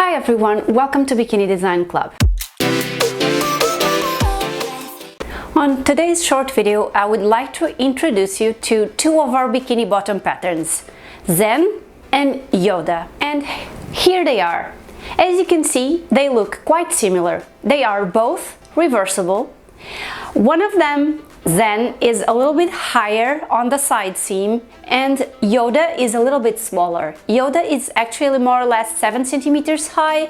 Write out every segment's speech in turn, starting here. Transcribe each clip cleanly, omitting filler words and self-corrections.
Hi everyone, welcome to Bikini Design Club. On today's short video, I would like to introduce you to two of our bikini bottom patterns, ZEN and YODA. And here they are. As you can see, they look quite similar. They are both reversible. One of them, ZEN, is a little bit higher on the side seam and YODA is a little bit smaller. YODA is actually more or less 7 centimeters high,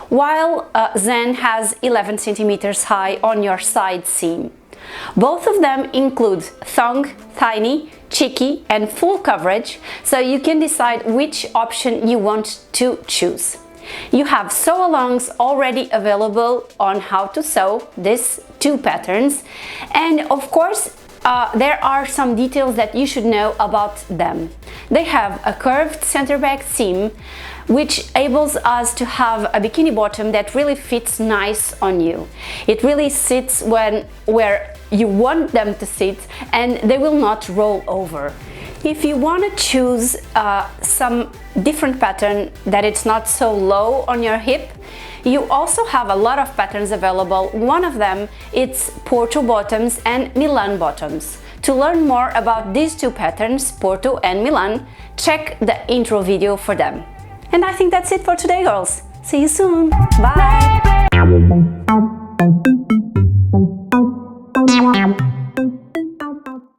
while ZEN has 11 centimeters high on your side seam. Both of them include thong, tiny, cheeky and full coverage, so you can decide which option you want to choose. You have sew-alongs already available on how to sew these two patterns, and of course there are some details that you should know about them. They have a curved center back seam, which enables us to have a bikini bottom that really fits nice on you. It really sits where you want them to sit, and they will not roll over. If you want to choose some different pattern that it's not so low on your hip, you also have a lot of patterns available. One of them is Porto bottoms and Milan bottoms. To learn more about these two patterns, Porto and Milan, check the intro video for them. And I think that's it for today, girls. See you soon. Bye!